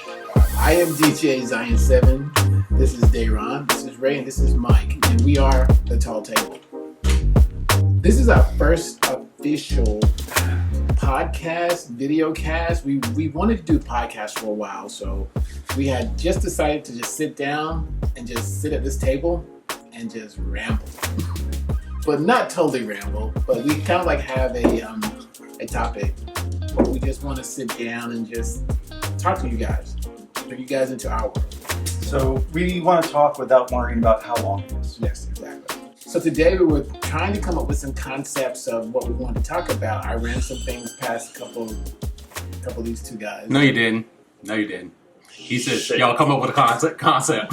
I am DJ Zion 7. This is Dayron. This is Ray. And this is Mike. And we are The Tall Table. This is our first official podcast, video cast. We wanted to do podcasts for a while, so we had just decided to just sit down and just sit at this table and just ramble. But not totally ramble, but we kind of like have a topic where we just want to sit down and just talk to you guys, bring you guys into our world. So we want to talk without worrying about how long it is. Yes, exactly. So today we were trying to come up with some concepts of what we wanted to talk about. I ran some things past a couple of these two guys. No, you didn't. He said, y'all come up with a concept.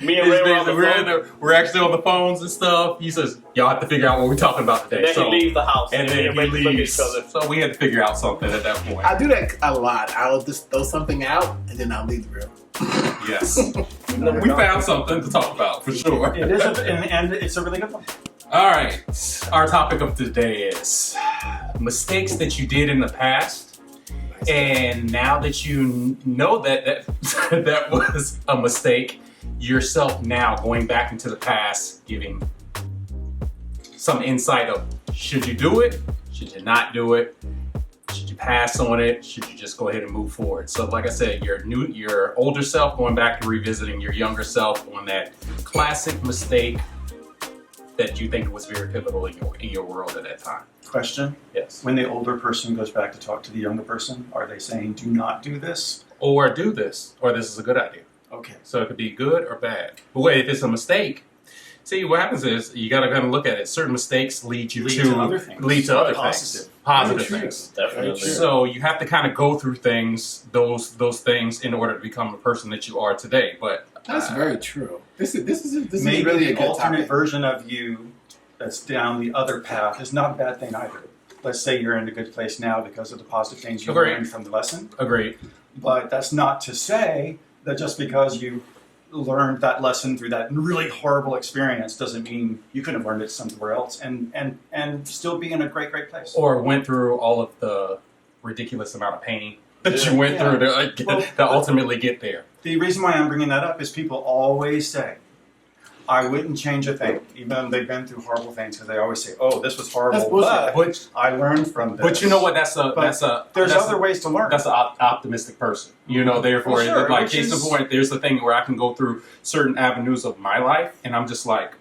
Me and Ray were on the phone. We're actually on the phones and stuff. He says, y'all have to figure out what we're talking about today. Then he leaves the house. And then he leaves. So we had to figure out something at that point. I do that a lot. I'll just throw something out and then I'll leave the room. Yes. We found something to talk about, for sure. It is, and it's a really good one. All right. Our topic of today is mistakes that you did in the past. And now that you know that that was a mistake, yourself now going back into the past, giving some insight of should you do it? Should you not do it? Should you pass on it? Should you just go ahead and move forward? So like I said, your older self going back to revisiting your younger self on that classic mistake that you think was very pivotal in your world at that time. Question. Yes. When the older person goes back to talk to the younger person, are they saying, do not do this? Or do this, or this is a good idea. Okay. So it could be good or bad. But wait, if it's a mistake, see what happens is you got to kind of look at it. Certain mistakes lead to other things. Positive things. Definitely. So you have to kind of go through things, those things, in order to become the person that you are today. But That's very true. This is Maybe really a the good alternate topic. version of you that's down the other path is not a bad thing either. Let's say you're in a good place now because of the positive things you Agreed. learned from the lesson. Agreed. But that's not to say that just because you learned that lesson through that really horrible experience doesn't mean you couldn't have learned it somewhere else and still be in a great place. Or went through all of the ridiculous amount of pain that you went Yeah. through to ultimately get there. The reason why I'm bringing that up is people always say, I wouldn't change a thing, even though they've been through horrible things, because they always say, oh, this was horrible, That's bullshit. But I learned from this. But you know what? There's There's other ways to learn. That's an optimistic person, Therefore, Well, sure, like which case in is- point, there's the thing where I can go through certain avenues of my life, and I'm just like,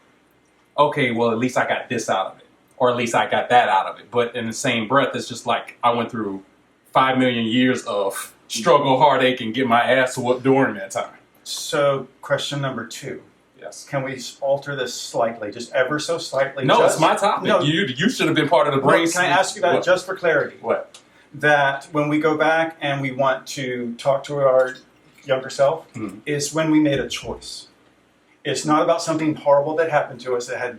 okay, well, at least I got this out of it, or at least I got that out of it. But in the same breath, it's just like I went through 5 million years of struggle, heartache, and get my ass whooped during that time. So, question number 2. Yes. Can we alter this slightly, just ever so slightly? No, just, it's my topic. No, You should have been part of the brain. Can I ask you that just for clarity? What? That when we go back and we want to talk to our younger self, is when we made a choice. It's not about something horrible that happened to us that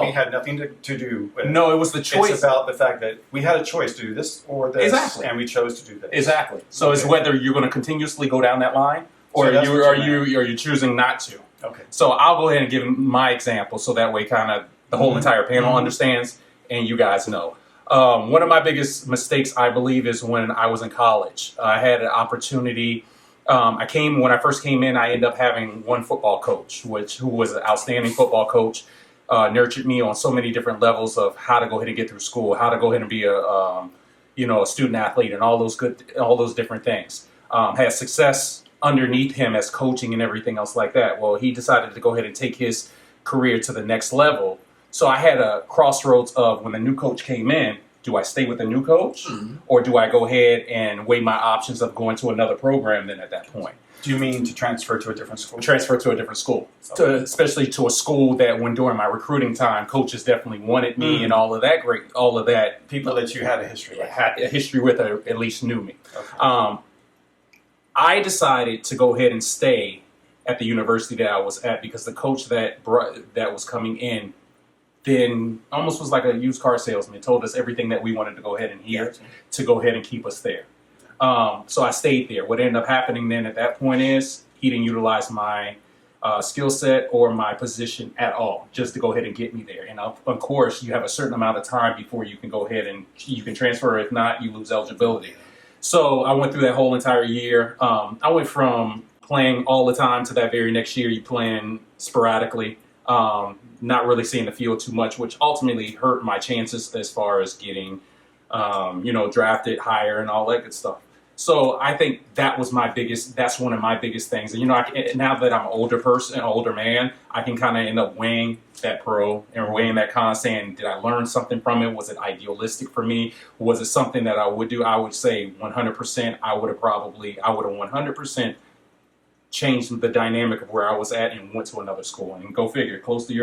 we had nothing to do with. No, it was the choice. It's about the fact that we had a choice to do this or this, Exactly. and we chose to do this. Exactly. So it's whether you're going to continuously go down that line, or So that's what are you you choosing not to. Okay. So I'll go ahead and give my example, so that way kind of the whole entire panel understands, and you guys know. One of my biggest mistakes, I believe, is when I was in college. I had an opportunity. When I first came in, I ended up having one football coach, who was an outstanding football coach, nurtured me on so many different levels of how to go ahead and get through school, how to go ahead and be a student athlete, and all those different things. Had success underneath him as coaching and everything else like that. Well, he decided to go ahead and take his career to the next level. So I had a crossroads of when the new coach came in, do I stay with the new coach or do I go ahead and weigh my options of going to another program then at that point? Do you mean to transfer to a different school? Transfer to a different school, especially to a school that when during my recruiting time, coaches definitely wanted me and all of that. People that you had a history with. Had a history with or at least knew me. Okay. I decided to go ahead and stay at the university that I was at because the coach that was coming in then almost was like a used car salesman, told us everything that we wanted to go ahead and hear to go ahead and keep us there. So I stayed there. What ended up happening then at that point is he didn't utilize my skill set or my position at all, just to go ahead and get me there. And of course, you have a certain amount of time before you can go ahead and you can transfer. If not, you lose eligibility. So I went through that whole entire year. I went from playing all the time to that very next year, you playing sporadically, not really seeing the field too much, which ultimately hurt my chances as far as getting, drafted higher and all that good stuff. So I think that's one of my biggest things. And, now that I'm an older man, I can kind of end up weighing that pro and weighing that con, saying, did I learn something from it? Was it idealistic for me? Was it something that I would do? I would say 100%. I would have 100% changed the dynamic of where I was at and went to another school. And go figure, close to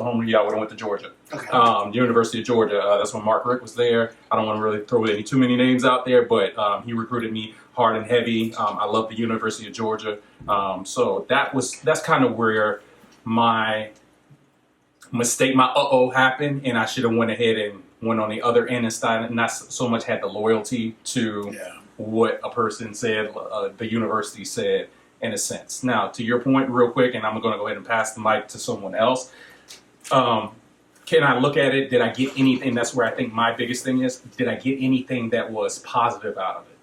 home to you, I would have went to Georgia. Okay. The University of Georgia. That's when Mark Richt was there. I don't want to really throw too many names out there, but he recruited me hard and heavy. I love the University of Georgia. So that's kind of where my mistake, my happened, and I should have went ahead and went on the other end instead, and not so much had the loyalty to what a person said, the university said, in a sense. Now, to your point, real quick, and I'm going to go ahead and pass the mic to someone else. Can I look at it? Did I get anything? That's where I think my biggest thing is. Did I get anything that was positive out of it?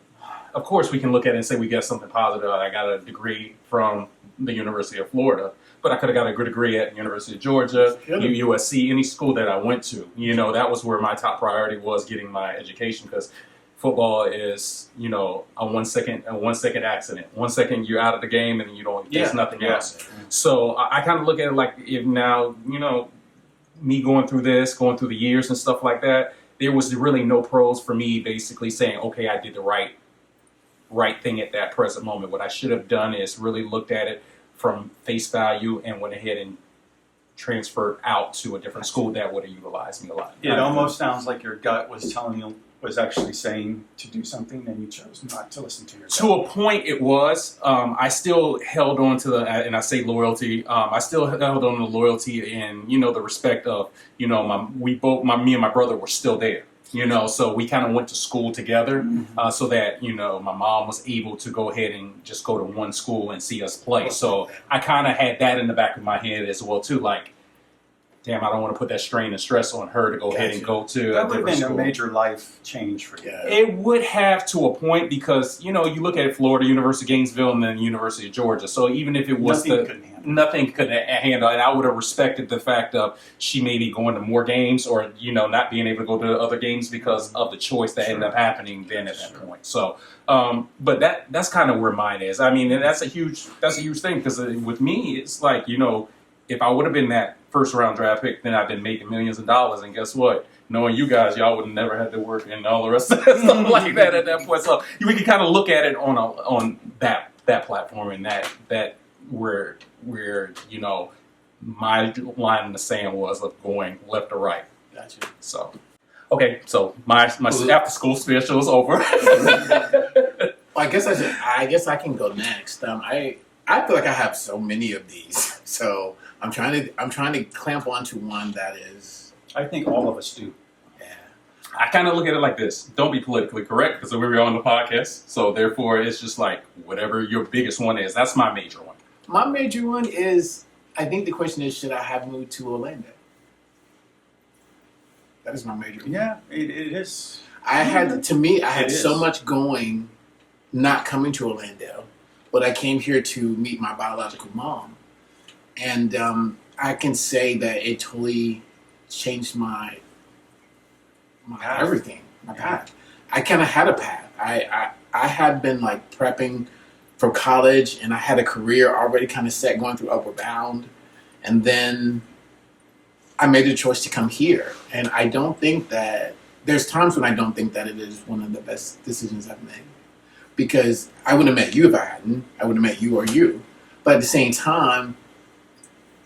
Of course, we can look at it and say we got something positive. I got a degree from the University of Florida, but I could have got a good degree at the University of Georgia, USC, any school that I went to. That was where my top priority was, getting my education, because football is, a 1 second accident. 1 second you're out of the game and there's nothing else. So I kind of look at it like, if now, me going through the years and stuff like that, there was really no pros for me basically saying, okay, I did the right thing at that present moment. What I should have done is really looked at it from face value and went ahead and transferred out to a different school that would have utilized me a lot. It almost sounds like your gut was actually saying to do something, and you chose not to listen to your gut. To a point, it was. I still held on to and I say loyalty. I still held on to loyalty and the respect of me and my brother were still there. So we kind of went to school together, so that my mom was able to go ahead and just go to one school and see us play. So I kind of had that in the back of my head as well too, like, damn, I don't want to put that strain and stress on her to go ahead and go to that a would have different been school. a major life change for you. Yeah. It would have, to a point, because you look at Florida, University of Gainesville, and then University of Georgia. So even if it was nothing could handle it. I would have respected the fact of she may be going to more games, or not being able to go to other games because of the choice that ended up happening then at that point. So, but that's kind of where mine is. I mean, and that's a huge thing, because with me, it's like if I would have been that first round draft pick, then I've been making millions of dollars. And guess what? Knowing you guys, y'all would have never had to work and all the rest of that stuff like that at that point. So we can kind of look at it on that platform, and that where my line in the sand was of going left or right. Gotcha. So okay, so my after school special is over. I guess I can go next. I feel like I have so many of these, so I'm trying to clamp onto one that is. I think all of us do. Yeah. I kind of look at it like this: don't be politically correct, because we were on the podcast, so therefore it's just like whatever your biggest one is. That's my major one. My major one is, I think the question is, should I have moved to Orlando? That is my major one. Yeah, it is. I had so much going, not coming to Orlando, but I came here to meet my biological mom, and I can say that it totally changed my everything, my path. I kind of had a path. I had been like prepping for college, and I had a career already kind of set, going through Upward Bound, and then I made a choice to come here. And I don't think that there's times when I don't think that it is one of the best decisions I've made, because I wouldn't have met you if I hadn't. I would have met you or you, but at the same time,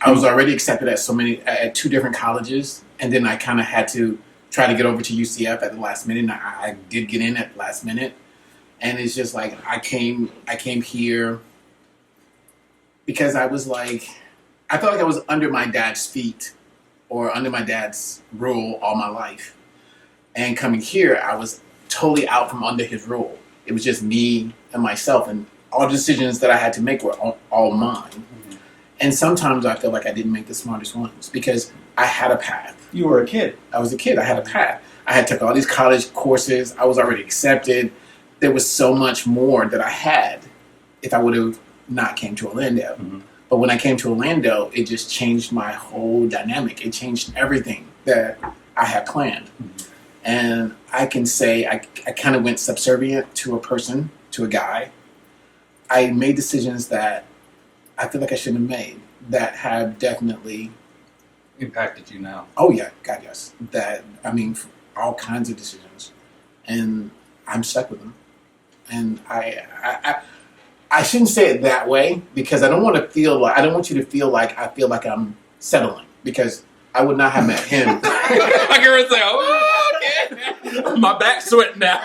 I was already accepted at two different colleges, and then I kind of had to try to get over to UCF at the last minute. And I did get in at the last minute, and it's just like I came here because I was like, I felt like I was under my dad's feet or under my dad's rule all my life, and coming here, I was totally out from under his rule. It was just me and myself, and all decisions that I had to make were all mine. And sometimes I feel like I didn't make the smartest ones because I had a path. You were a kid. I was a kid. I had a path. I had took all these college courses. I was already accepted. there was so much more that I had if I would have not came to Orlando. Mhm. But when I came to Orlando, it just changed my whole dynamic. It changed everything that I had planned. Mhm. And I can say I kind of went subservient to a person, to a guy. I made decisions that I feel like I shouldn't have made that have definitely, Impacted you now. oh yeah, God, yes. That, I mean, all kinds of decisions. And I'm stuck with them. And I shouldn't say it that way because I don't want to feel like, I don't want you to feel like I feel like I'm settling because I would not have met him. I can say, oh, okay. My back's sweating now.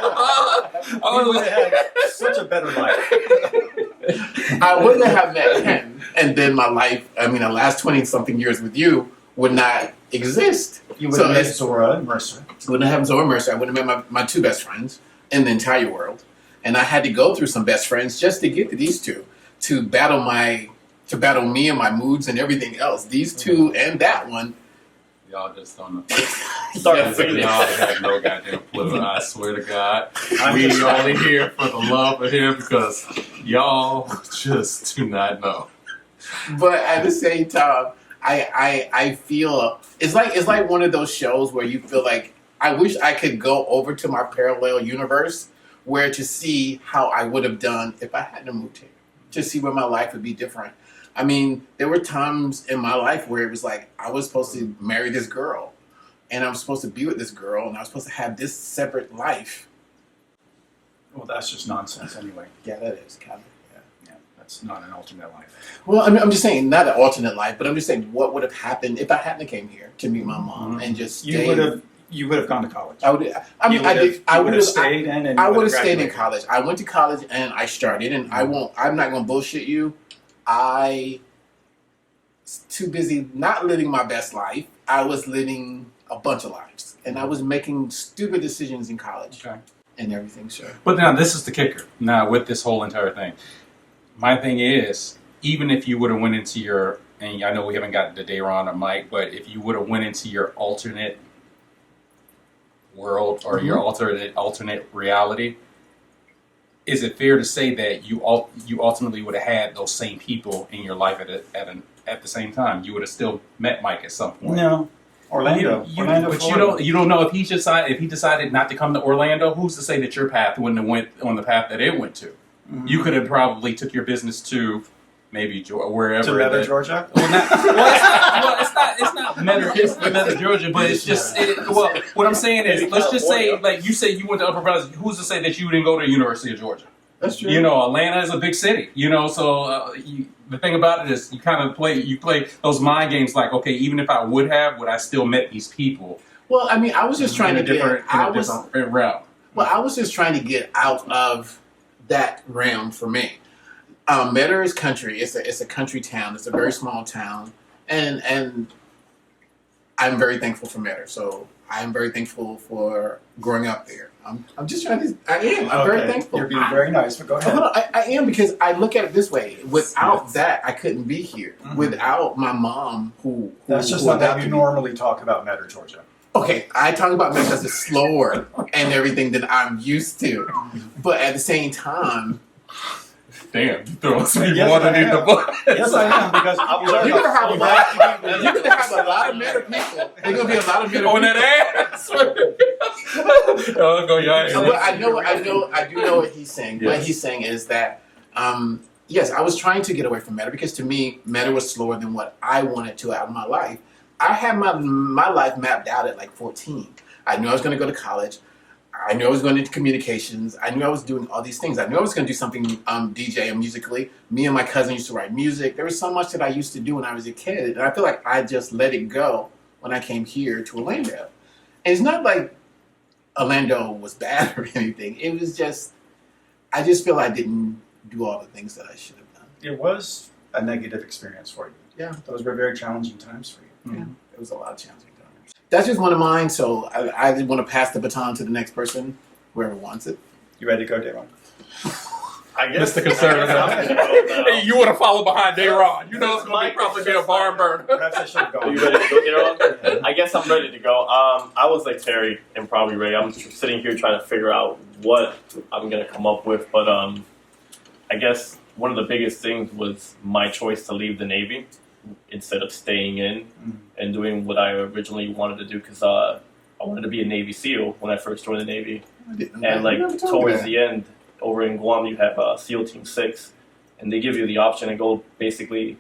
You would have had such a better life. I wouldn't have met him. And then my life, I mean, the last 20 something years with you would not exist. You would So have met it's- Zora and Mercer. I wouldn't have Zora Mercer. I wouldn't have met my two best friends in the entire world. And I had to go through some best friends just to get to these two, to battle me and my moods and everything else. These two and that one. Y'all just don't know. Yes, it is. Y'all have no goddamn clue. I swear to God. I'm We just- only here for the love of him because y'all just do not know. But at the same time, I feel it's like one of those shows where you feel like I wish I could go over to my parallel universe where to see how I would have done if I hadn't moved here, to see where my life would be different. I mean, there were times in my life where it was like I was supposed to marry this girl and I was supposed to be with this girl and I was supposed to have this separate life. Well, that's just nonsense anyway. Yeah, that is kind of. Yeah, that's not an alternate life. Well, I'm just saying, not an alternate life, but I'm just saying what would have happened if I hadn't came here to meet my mom and just stayed. You would have gone to college. I would. I mean, I would have stayed in. And I you would have stayed in graduated. college. I went to college and I started, and I won't. I'm not going to bullshit you. I was too busy not living my best life. I was living a bunch of lives, and I was making stupid decisions in college Okay. and everything. Sure. But now this is the kicker. Now with this whole entire thing, my thing is, even if you would have went into your, and I know we haven't gotten to Dayron or Mike, but if you would have went into your alternate world or your alternate reality, is it fair to say that you ultimately would have had those same people in your life at the same time? You would have still met Mike at some point. No, Orlando. Orlando, But Florida. you don't know if he decided not to come to Orlando. Who's to say that your path wouldn't have went on the path that it went to? Mhm. You could have probably took your business to maybe wherever. to Meta, that- Georgia. It's not Meta, Georgia, but it's just. What I'm saying is, let's just say, like you say, you went to Upper Valley. Who's to say that you didn't go to the University of Georgia? That's true. You know, Atlanta is a big city. You know, so the thing about it is, you kind of play those mind games. Like, okay, even if I would I still met these people? Well, I mean, I was just trying to different realm. Well, I was just trying to get out of that realm for me. Meta is country. It's a country town. It's a very small town, and I'm very thankful for Meta. So I'm very thankful for growing up there. I'm just trying to. I am. I'm very thankful. You're being very nice, but go ahead. Hold on, I am because I look at it this way. Without that, I couldn't be here. Mhm. Without my mom, who That's just who not how adopted you me. normally talk about Meta, Georgia. Okay, I talk about me because it's slower and everything than I'm used to. But at the same time, Damn, you throwing some Yes, water I in the am. book. Yes, I am, because I was you're gonna have a lot. You You're gonna have a lot of Meta people. There's gonna be a lot of Meta On people. that ass. Oh, go your ass. But I do know what he's saying. What Yes. he's saying is that, yes, I was trying to get away from Meta because to me, Meta was slower than what I wanted to out of my life. I had my life mapped out at like 14. I knew I was going to go to college. I knew I was going into communications. I knew I was doing all these things. I knew I was going to do something DJ and musically. Me and my cousin used to write music. There was so much that I used to do when I was a kid, and I feel like I just let it go when I came here to Orlando. And it's not like Orlando was bad or anything. It was just, I just feel I didn't do all the things that I should have done. It was a negative experience for you. Yeah. Those were very challenging times for you. Yeah, it was a lot of challenging times. That's just one of mine, so I just want to pass the baton to the next person, whoever wants it. You ready to go, Devon? I guess Mr. Conservative. Hey, you want to follow behind Dayron. You know it's going to probably be a barn burner. Perhaps I should have Are gone. you ready to go, Daryl? I guess I'm ready to go. I was like Terry and probably Ray. I'm sitting here trying to figure out what I'm gonna come up with, but I guess one of the biggest things was my choice to leave the Navy instead of staying in and doing what I originally wanted to do because I wanted to be a Navy SEAL when I first joined the Navy. And like towards the end, over in Guam, you have SEAL Team 6, and they give you the option to go basically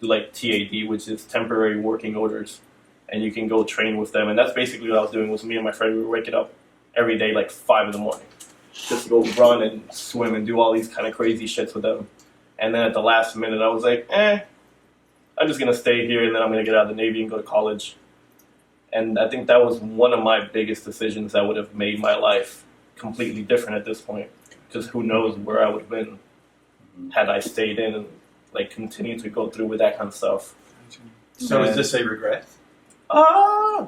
do like TAD, which is temporary working orders, and you can go train with them. And that's basically what I was doing. Was me and my friend, we were waking up every day like 5 in the morning, just to go run and swim and do all these kind of crazy shits with them. And then at the last minute, I was like, I'm just gonna stay here, and then I'm gonna get out of the Navy and go to college. And I think that was one of my biggest decisions that would have made my life completely different at this point. Because who knows where I would have been had I stayed in and like continued to go through with that kind of stuff. So is this a regret?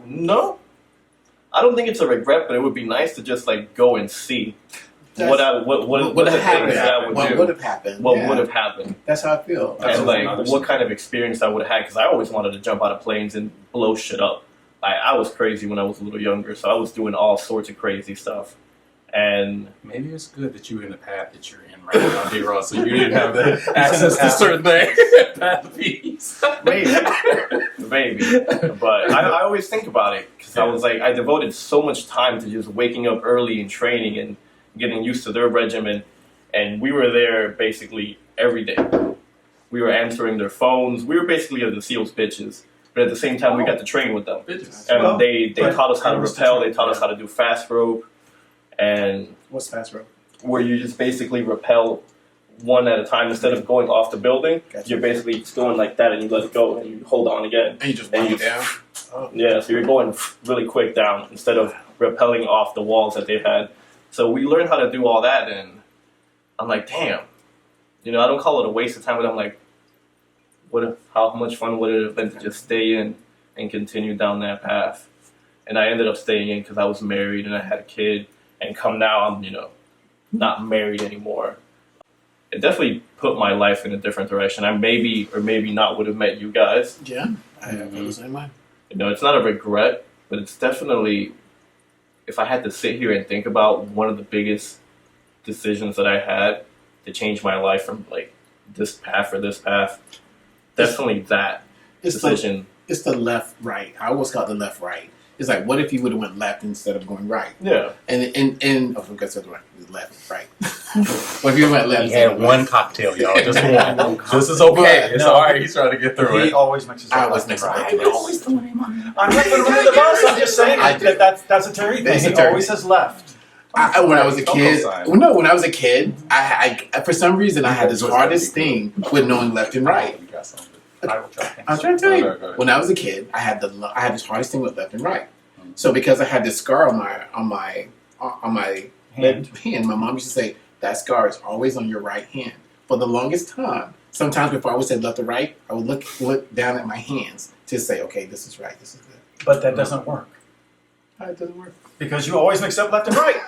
No. I don't think it's a regret, but it would be nice to just like go and see what the happened. things that I would What do. would have happened? What Yeah. would have happened. That's how I feel. That's And what like what kind of experience I would have had, because I always wanted to jump out of planes and blow shit up. I was crazy when I was a little younger, so I was doing all sorts of crazy stuff. And Maybe it's good that you're in the path that you're in right now, D-Ross, so you didn't have the access to certain things. Path of peace. maybe. But I always think about it, because I was like, I devoted so much time to just waking up early and training and getting used to their regimen. And we were there basically every day. We were answering their phones. We were basically the SEALs bitches. But at the same time, we got to train with them. And Well, they taught us how to I was the rappel. They trainer, taught us yeah. how to do fast rope. And What's fast rope? where you just basically rappel one at a time. Instead of going off the building, Gotcha. you're basically just going like that and you let it go and you hold on again. And you just And bring you- it down. Oh. Yeah, so you're going really quick down instead of rappelling off the walls that they've had. So we learned how to do all that, and I'm like, damn. You know, I don't call it a waste of time, but I'm like, how much fun would it have been to just stay in and continue down that path? And I ended up staying in because I was married and I had a kid, and come now I'm, not married anymore. It definitely put my life in a different direction. I maybe or maybe not would have met you guys. Yeah, I feel the same way. It's not a regret, but it's definitely, if I had to sit here and think about one of the biggest decisions that I had to change my life from like this path or this path, definitely that It's decision. It's the left right. I always call it the left right. It's like, what if you would have went left instead of going right? Yeah. And I forgot to the right. Left, right. What if you went left? He had one cocktail, y'all. Just one. This is okay. It's No. all right. He's trying to get through He it. always mixes I up always left mix and it right. up. Always the one. I'm not going to the bus. I'm just saying I do. that's a Terry thing. It's a He Terry always thing. says left. When I was a Don't kid, co-sign. when I was a kid, I for some reason I had this hardest thing with knowing left and right. You got something. I will try. I'm trying to tell Go you. ahead. When I was a kid, I had this hardest thing with left and right. So because I had this scar on my Hand. hand, my mom used to say that scar is always on your right hand. For the longest time, sometimes before I would say left or right, I would look down at my hands to say, okay, this is right, this is good. But that doesn't work. It doesn't work. Because you always mix up left and right.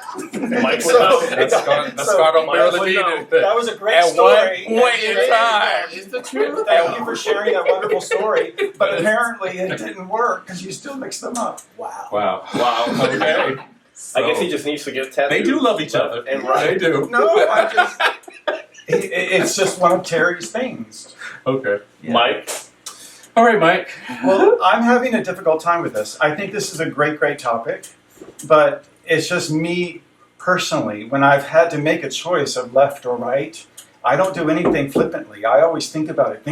Mike So- without- That scar so- don't barely Mike mean without- anything. That was a great At story. one point in time. It's the truth. Thank you for sharing that wonderful story. But apparently it didn't work because you still mixed them up. Wow. Wow. Wow. Okay. I guess he just needs to get tattooed. They do love each other. And They right. do. No, I just. It's just one of Terry's things. Okay. Yeah. Mike. All right, Mike. Well, I'm having a difficult time with this. I think this is a great topic, but it's just me personally. When I've had to make a choice of left or right, I don't do anything flippantly. I always think about it.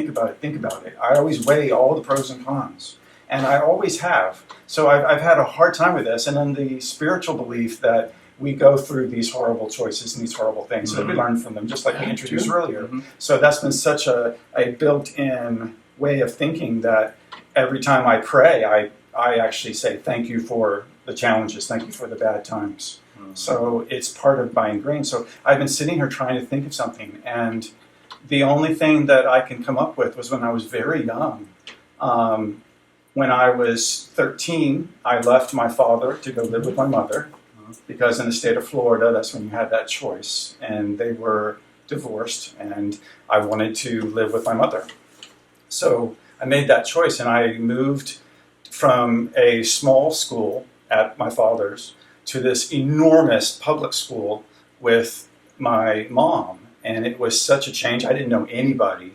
I always weigh all the pros and cons, and I always have. So I've had a hard time with this, and then the spiritual belief that we go through these horrible choices and these horrible things, so that we learn from them, just like we Yeah, introduced true. earlier. Mhm. So that's been such a built-in way of thinking that every time I pray, I actually say thank you for the challenges, thank you for the bad times. So it's part of my ingrained. So I've been sitting here trying to think of something, and the only thing that I can come up with was when I was very young. When I was 13, I left my father to go live with my mother, because in the state of Florida, that's when you had that choice. And they were divorced, and I wanted to live with my mother. So I made that choice, and I moved from a small school at my father's to this enormous public school with my mom. And it was such a change. I didn't know anybody.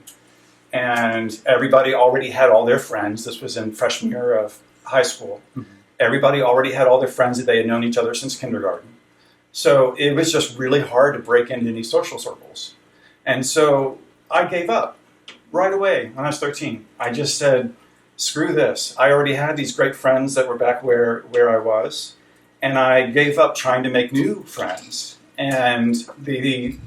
And everybody already had all their friends. This was in freshman year of high school. Mm-hmm. Everybody already had all their friends that they had known each other since kindergarten. So it was just really hard to break into any social circles. And so I gave up right away when I was 13. I just said, screw this. I already had these great friends that were back where I was. And I gave up trying to make new friends. And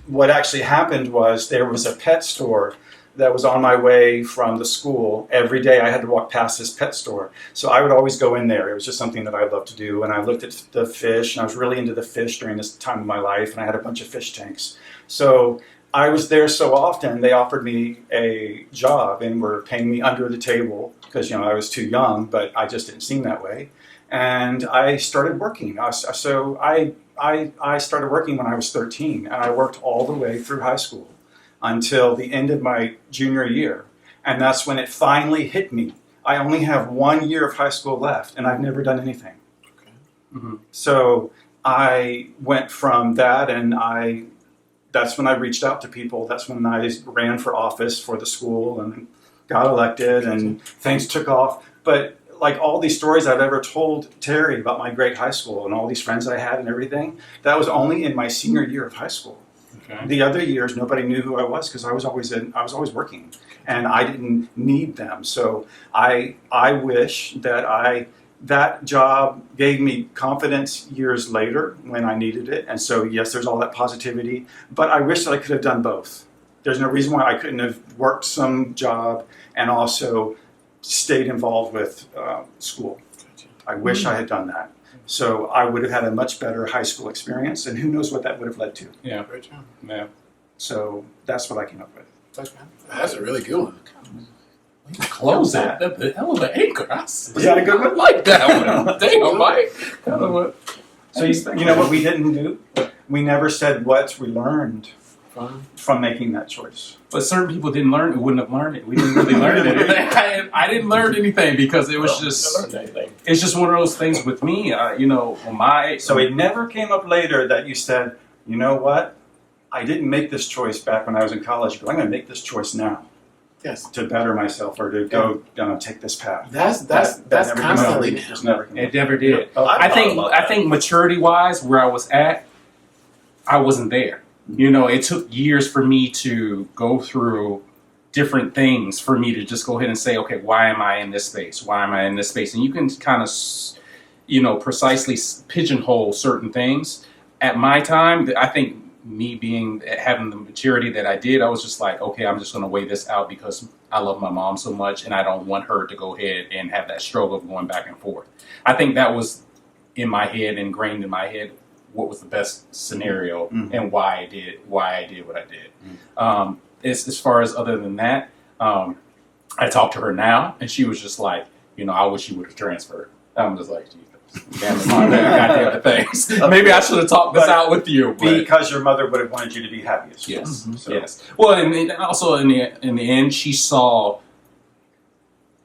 what actually happened was there was a pet store that was on my way from the school. Every day I had to walk past this pet store. So I would always go in there. It was just something that I loved to do. And I looked at the fish, and I was really into the fish during this time of my life. And I had a bunch of fish tanks. So I was there so often, they offered me a job and were paying me under the table because, I was too young, but I just didn't seem that way. And I started working. So I started working when I was 13, and I worked all the way through high school until the end of my junior year. And that's when it finally hit me. I only have 1 year of high school left, and I've never done anything. Okay. Mm-hmm. So I went from that, and that's when I reached out to people. That's when I ran for office for the school and got elected, and things took off. But like all these stories I've ever told Terry about my great high school and all these friends I had and everything, that was only in my senior year of high school. Okay. The other years, nobody knew who I was because I was always working, and I didn't need them. So I wish that job gave me confidence years later when I needed it. And so yes, there's all that positivity, but I wish that I could have done both. There's no reason why I couldn't have worked some job and also stayed involved with school. I wish I had done that. So I would have had a much better high school experience, and who knows what that would have led to. Yeah. Yeah. So that's what I came up with. That's a really good one. Close it. The hell of an anchor. Was that a good one? I like that one. Damn, Mike. So you know what we didn't do? We never said what we learned from making that choice. But certain people didn't learn it, wouldn't have learned it. We didn't really learn anything. I didn't learn anything because it was it's just one of those things with me, So it never came up later that you said, you know what? I didn't make this choice back when I was in college, but I'm going to make this choice now. Yes. To better myself or to go take this path. That's constantly now. It never did. I think maturity wise, where I was at, I wasn't there. It took years for me to go through different things for me to just go ahead and say, okay, why am I in this space? Why am I in this space? And you can kind of, precisely pigeonhole certain things. At my time, I think me having the maturity that I did, I was just like, okay, I'm just going to weigh this out because I love my mom so much and I don't want her to go ahead and have that struggle of going back and forth. I think that was in my head, ingrained in my head, what was the best scenario and why I did what I did. As far as other than that, I talked to her now and she was just like, I wish you would have transferred. I'm just like, damn it, Mom, I got the other things. Maybe I should have talked this out with you. Because your mother would have wanted you to be happiest. Yes. Mm-hmm. So. Yes. Well, and also in the end, she saw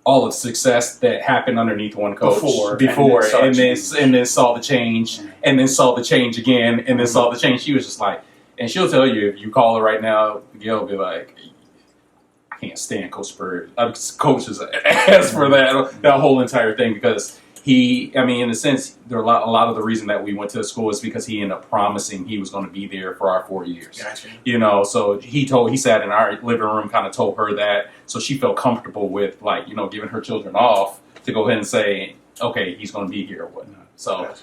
all of the success that happened underneath one coach before, and then saw the change, and then saw the change again, and then saw the change. She was just like, and she'll tell you if you call her right now, Gail will be like, I can't stand Coach Bird. Coach's ass for that whole entire thing because in a sense, a lot of the reason that we went to the school is because he ended up promising he was going to be there for our 4 years. Gotcha. So he sat in our living room, kind of told her that, so she felt comfortable with giving her children off to go ahead and say, okay, he's going to be here or whatnot. So gotcha.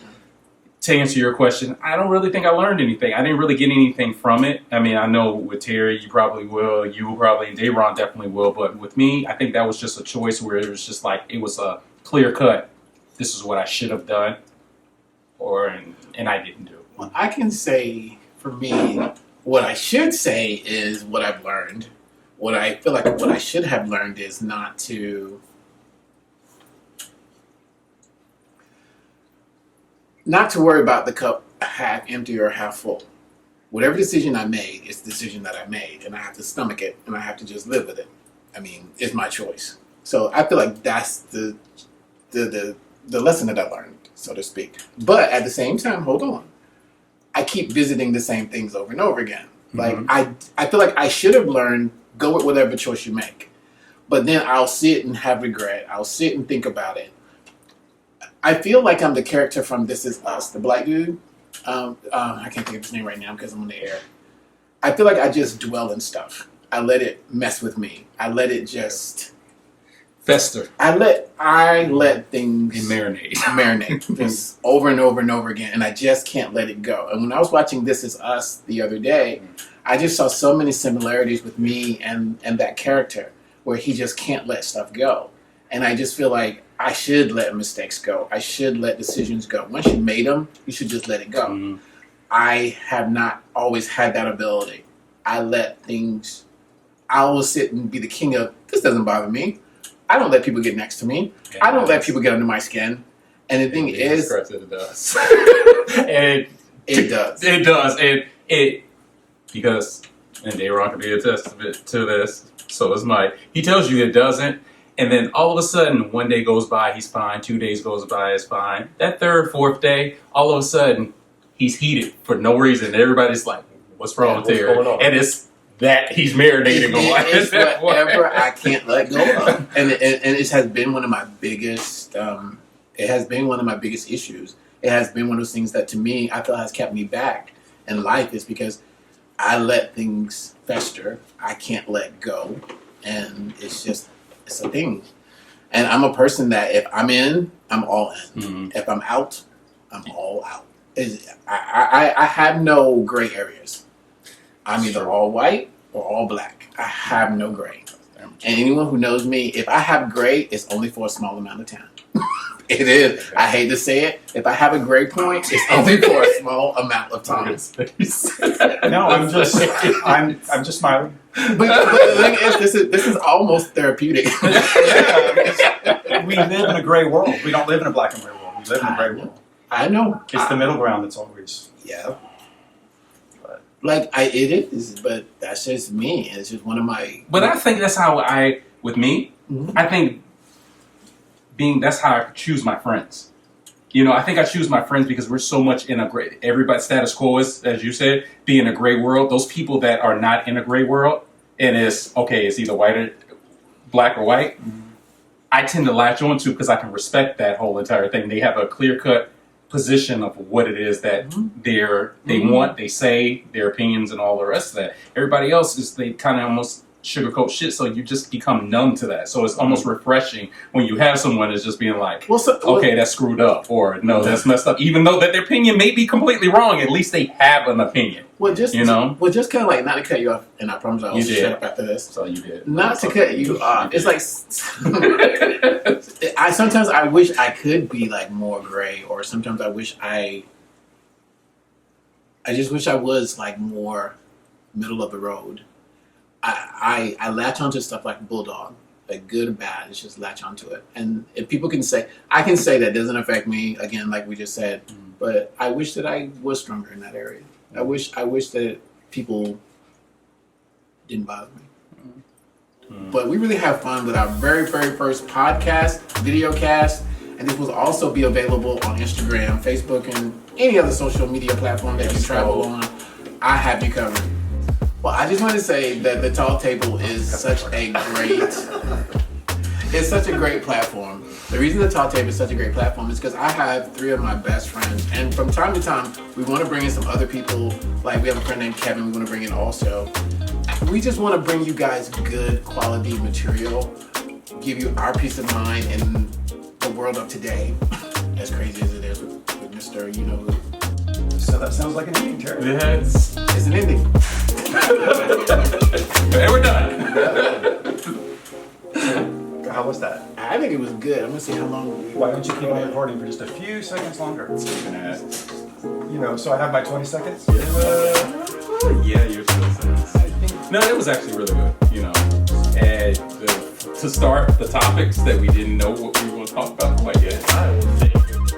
To answer your question, I don't really think I learned anything. I didn't really get anything from it. I know with Terry, you probably will. You will probably, and Dayron definitely will. But with me, I think that was just a choice where it was just like, it was a clear cut. This is what I should have done, and I didn't do. Well, I can say for me, what I should say is what I've learned. What I feel like what I should have learned is not to worry about the cup half empty or half full. whatever decision I made is the decision that I made, and I have to stomach it, and I have to just live with it. I mean, it's my choice. So I feel like that's the lesson that I learned, so to speak. But at the same time, hold on, I keep visiting the same things over and over again. Like I feel like I should have learned, go with whatever choice you make. But then I'll sit and have regret. I'll sit and think about it. I feel like I'm the character from This Is Us, the black dude. I can't think of his name right now because I'm on the air. I feel like I just dwell in stuff. I let it mess with me. I let it just fester. I let things And marinate. marinate just over and over and over again, and I just can't let it go. And when I was watching This Is Us the other day, I just saw so many similarities with me and that character, where he just can't let stuff go. And I just feel like I should let mistakes go. I should let decisions go. Once you made them, you should just let it go. I have not always had that ability. I let things, I will sit and be the king of, this doesn't bother me. I don't let people get next to me. I don't let people get under my skin. And the thing is, it does. and it does. It does. And it, because, and Dayron can be a testament to this, so is Mike. He tells you it doesn't. And then all of a sudden, one day goes by, he's fine. 2 days goes by, it's fine. That third, fourth day, all of a sudden, he's heated for no reason. Everybody's like, what's wrong with Terry? And it's that he's marinating on. It's whatever I can't let go of. And it has been one of my biggest, it has been one of my biggest issues. It has been one of those things that, to me, I feel has kept me back in life, is because I let things fester. I can't let go. And it's just, it's a thing. And I'm a person that if I'm in, I'm all in. If I'm out, I'm all out. I have no gray areas. I'm either all white or all black. I have no gray. And anyone who knows me, if I have gray, it's only for a small amount of time. It is. I hate to say it. If I have a gray point, it's only for a small amount of time. No, I'm just smiling. But the thing is, this is almost therapeutic. We live in a gray world. We don't live in a black and gray world. We live in a gray world. I know. It's the middle ground that's always. Yeah. Like, it is, but that's just me. It's just one of my... But I think that's how with me, I think that's how I choose my friends. You know, I think I choose my friends because we're so much in a gray, everybody status quo is, as you said, be in a gray world. Those people that are not in a gray world, and it's either white or black or white, I tend to latch on to because I can respect that whole entire thing. They have a clear-cut position of what it is that they want, they say, their opinions and all the rest of that. Everybody else they kind of almost sugarcoat shit, so you just become numb to that. So it's almost refreshing when you have someone that's just being like, that's screwed up, or no, that's messed up. Even though that their opinion may be completely wrong, at least they have an opinion. just kind of like, not to cut you off, and I promise I'll shut up after this. So you did. Not to cut you off. It's like, sometimes I wish I could be like more gray, or sometimes I wish I just wish I was like more middle of the road. I latch onto stuff like Bulldog, like good or bad, it's just latch onto it. And if people can say, I can say that doesn't affect me, again, like we just said, but I wish that I was stronger in that area. I wish that people didn't bother me. But we really have fun with our very, very first podcast, video cast, and this will also be available on Instagram, Facebook, and any other social media platform that you travel on. I have you covered. Well, I just want to say that the Tall Table is such a great platform. The reason the Tall Table is such a great platform is because I have 3 of my best friends, and from time to time, we want to bring in some other people. Like, we have a friend named Kevin we want to bring in also. We just want to bring you guys good quality material, give you our peace of mind in the world of today, as crazy as it is with Mr. You Know Who. So that sounds like an ending, Terry. It's an ending. And we're done. How was that? I think it was good. I'm gonna see how long. Why don't you keep on recording for just a few seconds longer? So I have my 20 seconds? Yeah, you're still saying. No, it was actually really good, And to start the topics that we didn't know what we were going to talk about quite yet.